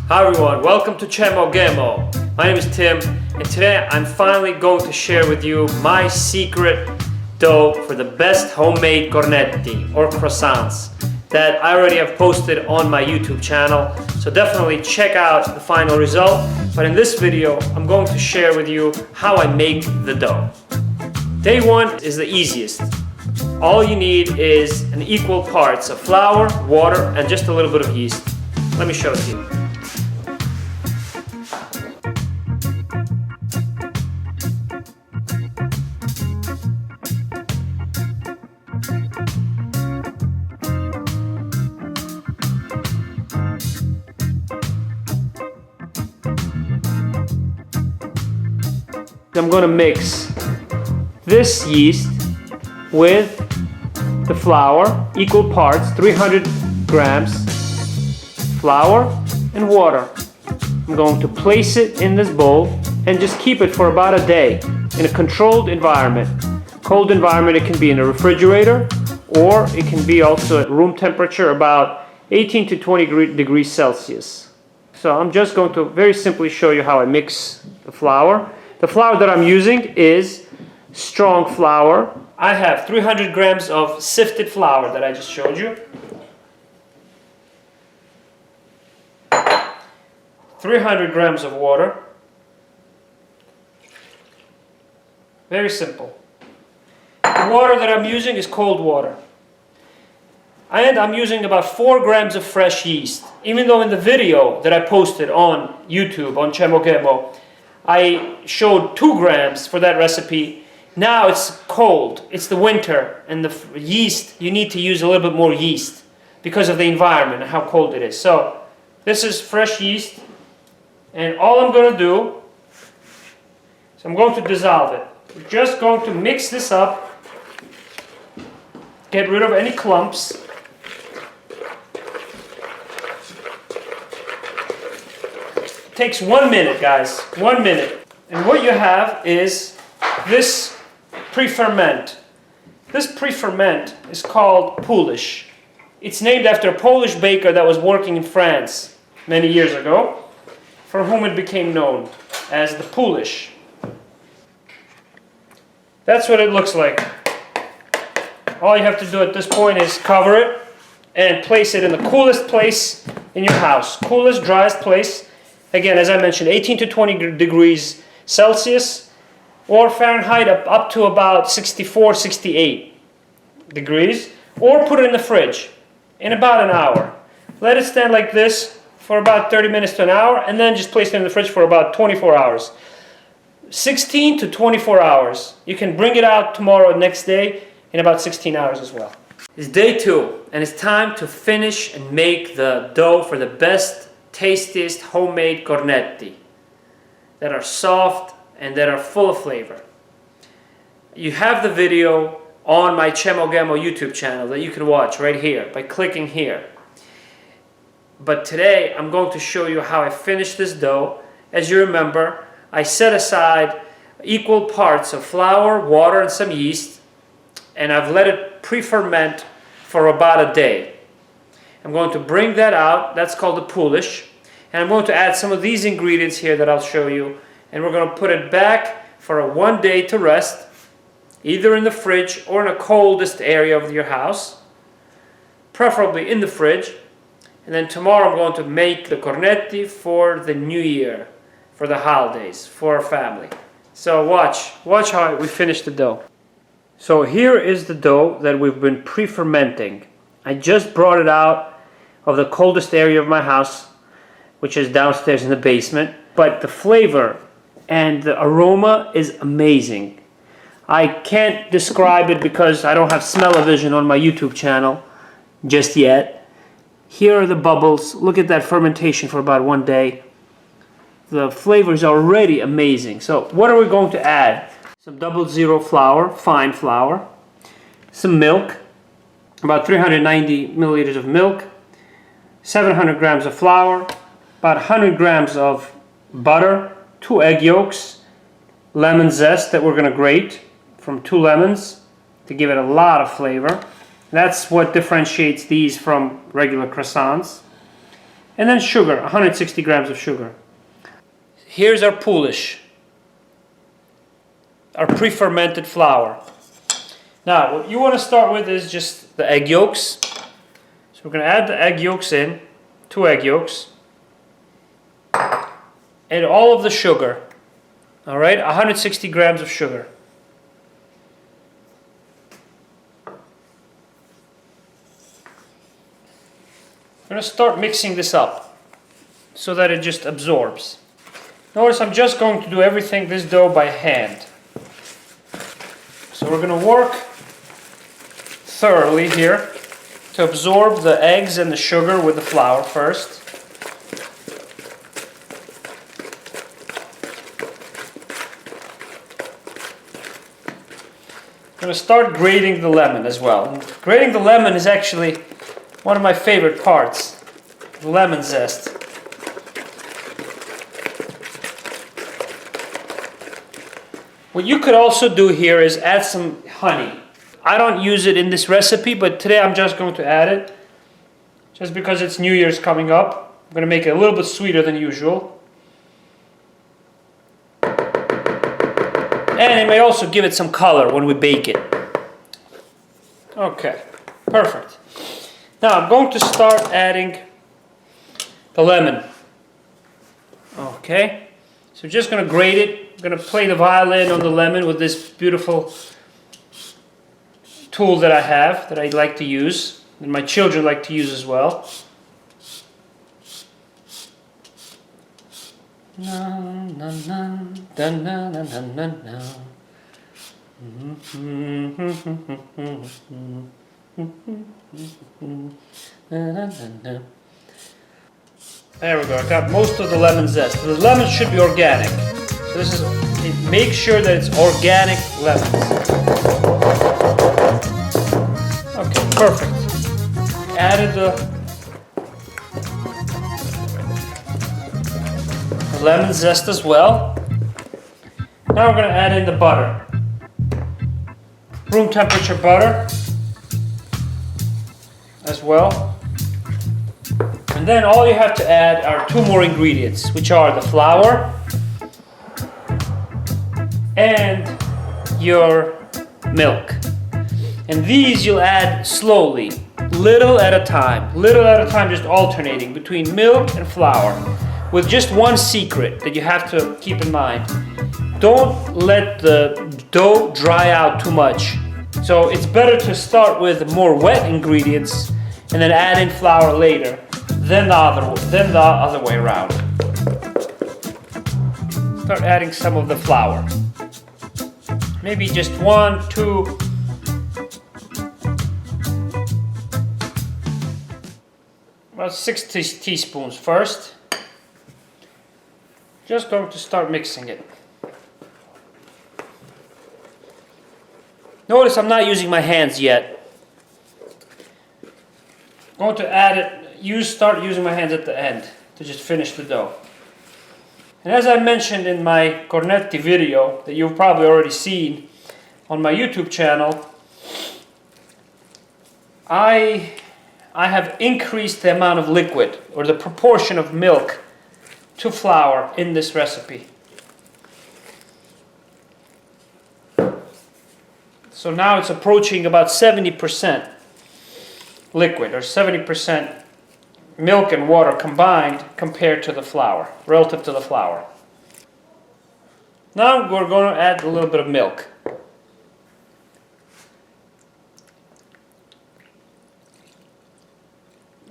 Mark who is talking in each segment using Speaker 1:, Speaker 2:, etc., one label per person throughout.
Speaker 1: Hi everyone, welcome to Chemo Gemo. My name is Tim, and today I'm finally going to share with you my secret dough for the best homemade cornetti or croissants that I already have posted on my YouTube channel. So definitely check out the final result. But in this video, I'm going to share with you how I make the dough. Day one is the easiest. All you need is an equal parts of flour, water, and just a little bit of yeast. Let me show it to you. I'm going to mix this yeast with the flour, equal parts, 300 grams flour and water. I'm going to place it in this bowl and just keep it for about a day in a controlled environment. Cold environment, it can be in a refrigerator or it can be also at room temperature, about 18 to 20 degrees Celsius. So I'm just going to very simply show you how I mix the flour. The flour that I'm using is strong flour. I have 300 grams of sifted flour that I just showed you. 300 grams of water. Very simple. The water that I'm using is cold water. And I'm using about 4 grams of fresh yeast. Even though in the video that I posted on YouTube, on Chemo Gemo, I showed 2 grams for that recipe. Now it's cold, it's the winter, and the yeast, you need to use a little bit more yeast because of the environment and how cold it is. So this is fresh yeast, and all I'm going to do is I'm going to dissolve it. We're just going to mix this up, get rid of any clumps. Takes 1 minute, guys, 1 minute. And what you have is this pre-ferment. This pre-ferment is called Polish. It's named after a Polish baker that was working in France many years ago, for whom it became known as the Polish. That's what it looks like. All you have to do at this point is cover it and place it in the coolest place in your house. Coolest, driest place. Again, as I mentioned, 18 to 20 degrees Celsius or Fahrenheit up to about 64, 68 degrees. Or put it in the fridge in about an hour. Let it stand like this for about 30 minutes to an hour, and then just place it in the fridge for about 24 hours. 16 to 24 hours. You can bring it out tomorrow, next day, in about 16 hours as well. It's day 2, and it's time to finish and make the dough for the best, tastiest homemade cornetti that are soft and that are full of flavor. You have the video on my Chemo Gemo YouTube channel that you can watch right here by clicking here. But today I'm going to show you how I finished this dough. As you remember, I set aside equal parts of flour, water, and some yeast, and I've let it pre-ferment for about a day. I'm going to bring that out. That's called the Polish. And I'm going to add some of these ingredients here that I'll show you. And we're going to put it back for a 1 day to rest, either in the fridge or in the coldest area of your house, preferably in the fridge. And then tomorrow I'm going to make the cornetti for the new year, for the holidays, for our family. So watch how we finish the dough. So here is the dough that we've been pre-fermenting. I just brought it out of the coldest area of my house, which is downstairs in the basement. But the flavor and the aroma is amazing. I can't describe it because I don't have smell-o-vision on my YouTube channel just yet. Here are the bubbles. Look at that fermentation for about 1 day. The flavor is already amazing. So what are we going to add? Some 00 flour, fine flour, some milk, about 390 milliliters of milk, 700 grams of flour, about 100 grams of butter, 2 egg yolks, lemon zest that we're going to grate from 2 lemons to give it a lot of flavor. That's what differentiates these from regular croissants. And then sugar, 160 grams of sugar. Here's our poolish, our pre-fermented flour. Now, what you want to start with is just the egg yolks. So we're going to add the egg yolks in, 2 egg yolks, and all of the sugar. All right, 160 grams of sugar. I'm going to start mixing this up so that it just absorbs. Notice I'm just going to do everything, this dough, by hand. So we're going to work thoroughly here to absorb the eggs and the sugar with the flour first. I'm going to start grating the lemon as well. And grating the lemon is actually one of my favorite parts, the lemon zest. What you could also do here is add some honey. I don't use it in this recipe, but today I'm just going to add it. Just because it's New Year's coming up. I'm going to make it a little bit sweeter than usual. And it may also give it some color when we bake it. Okay, perfect. Now I'm going to start adding the lemon. Okay, so just going to grate it. I'm going to play the violin on the lemon with this beautiful tool that I have, that I like to use, and my children like to use as well. Na, na, na, da, na, na, na, na, na. There we go. I got most of the lemon zest. The lemon should be organic. So this is, make sure that it's organic lemons. Okay, perfect. Added the lemon zest as well. Now we're going to add in the butter. Room temperature butter as well. And then all you have to add are 2 more ingredients, which are the flour and your milk. And these you'll add slowly, little at a time, just alternating between milk and flour. With just one secret that you have to keep in mind. Don't let the dough dry out too much. So it's better to start with more wet ingredients and then add in flour later than the other way around. Start adding some of the flour. Maybe just 1, 2. About 6 teaspoons first. Just going to start mixing it. Notice I'm not using my hands yet. I'm going to add it, start using my hands at the end to just finish the dough. And as I mentioned in my Cornetti video that you've probably already seen on my YouTube channel, I have increased the amount of liquid, or the proportion of milk to flour in this recipe. So now it's approaching about 70% liquid, or 70% milk and water combined compared to the flour, relative to the flour. Now we're going to add a little bit of milk.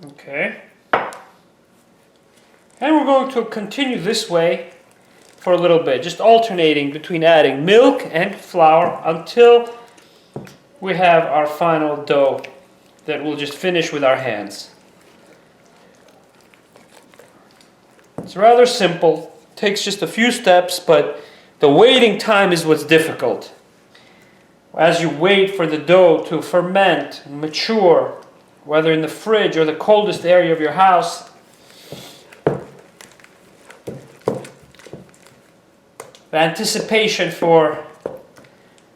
Speaker 1: Okay. And we're going to continue this way for a little bit, just alternating between adding milk and flour until we have our final dough that we'll just finish with our hands. It's rather simple, takes just a few steps, but the waiting time is what's difficult. As you wait for the dough to ferment and mature, whether in the fridge or the coldest area of your house, the anticipation for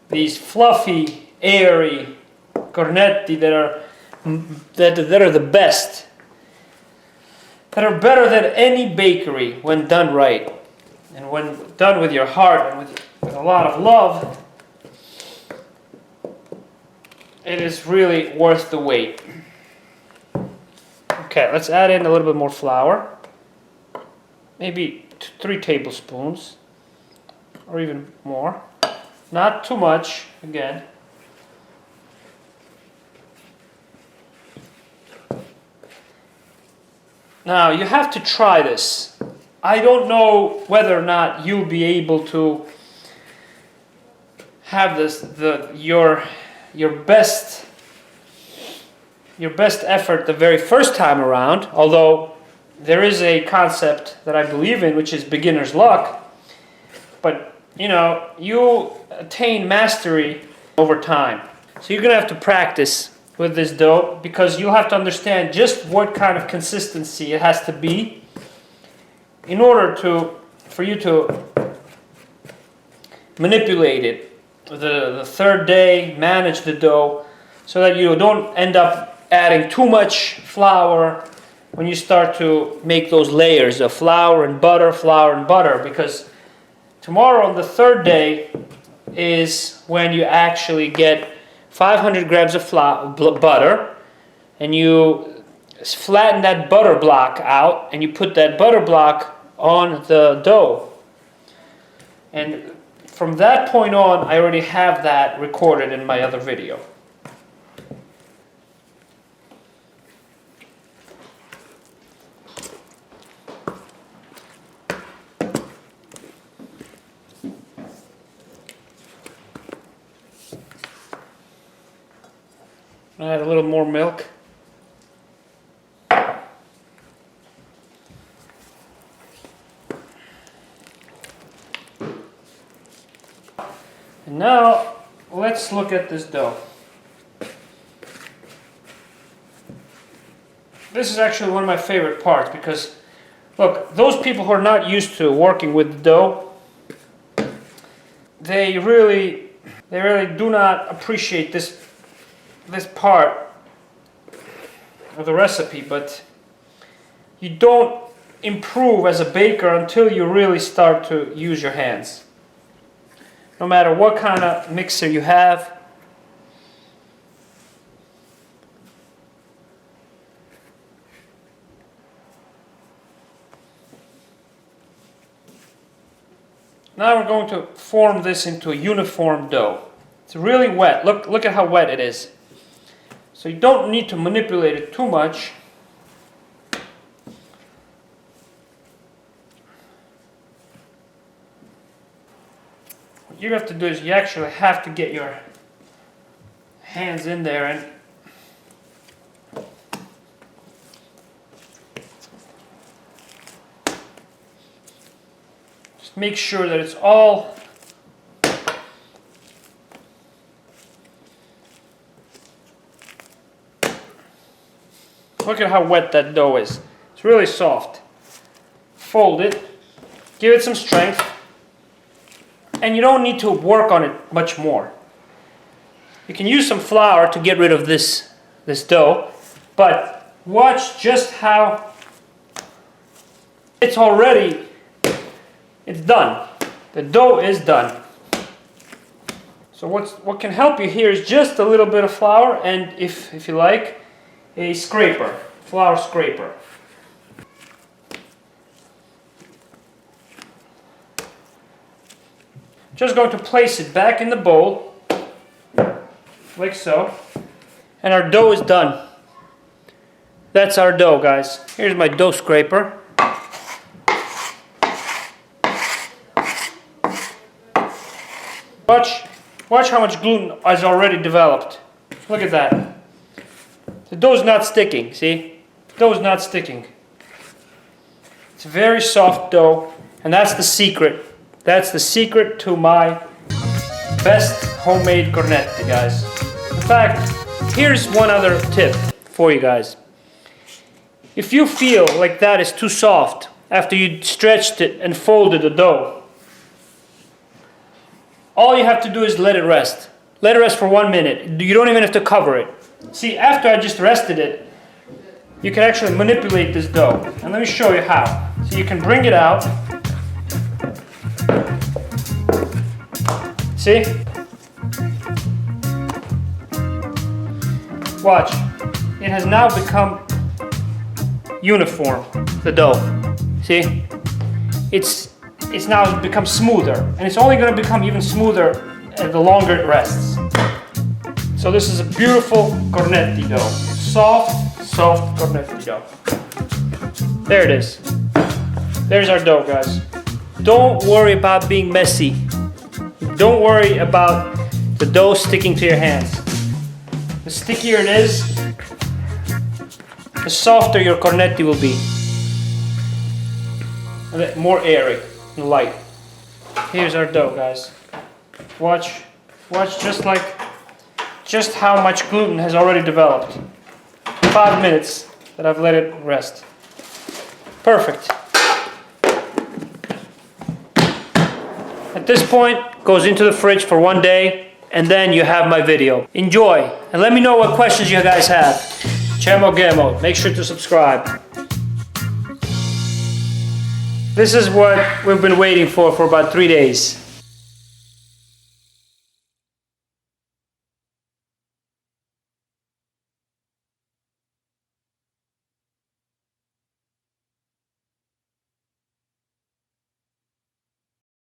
Speaker 1: these fluffy, airy Cornetti that are the best. that are better than any bakery when done right. And when done with your heart and with a lot of love, it is really worth the wait. Okay, let's add in a little bit more flour. Maybe 3 tablespoons or even more. Not too much, again. Now, you have to try this. I don't know whether or not you'll be able to have this your best effort the very first time around, although there is a concept that I believe in, which is beginner's luck. But you know, you attain mastery over time. So you're gonna have to practice with this dough, because you'll have to understand just what kind of consistency it has to be in order for you to manipulate it the third day, manage the dough so that you don't end up adding too much flour when you start to make those layers of flour and butter, because tomorrow on the third day is when you actually get 500 grams of butter, and you flatten that butter block out and you put that butter block on the dough. And from that point on, I already have that recorded in my other video. Add a little more milk. And now let's look at this dough. This is actually one of my favorite parts, because look, those people who are not used to working with the dough, they really do not appreciate this part of the recipe. But you don't improve as a baker until you really start to use your hands. No matter what kind of mixer you have. Now we're going to form this into a uniform dough. It's really wet. Look at how wet it is. So you don't need to manipulate it too much. What you have to do is you actually have to get your hands in there and just make sure that it's all look at how wet that dough is. It's really soft. Fold it, give it some strength, and you don't need to work on it much more. You can use some flour to get rid of this dough, but watch just how it's done. The dough is done. So what can help you here is just a little bit of flour, and if you like, a scraper, flour scraper. Just going to place it back in the bowl, like so, and our dough is done. That's our dough, guys. Here's my dough scraper. Watch how much gluten is already developed. Look at that. The dough is not sticking, see? The dough is not sticking. It's a very soft dough, and that's the secret. That's the secret to my best homemade cornetti, guys. In fact, here's one other tip for you guys. If you feel like that is too soft after you stretched it and folded the dough, all you have to do is let it rest. Let it rest for 1 minute. You don't even have to cover it. See, after I just rested it, you can actually manipulate this dough. And let me show you how. So you can bring it out. See? Watch. It has now become uniform, the dough. See? It's now become smoother. And it's only going to become even smoother the longer it rests. So this is a beautiful Cornetti dough. Soft, soft Cornetti dough. There it is. There's our dough, guys. Don't worry about being messy. Don't worry about the dough sticking to your hands. The stickier it is, the softer your Cornetti will be. A bit more airy and light. Here's our dough, guys. Watch just how much gluten has already developed. 5 minutes that I've let it rest. Perfect. At this point, goes into the fridge for 1 day, and then you have my video. Enjoy, and let me know what questions you guys have. Chemo Gemo, make sure to subscribe. This is what we've been waiting for about 3 days.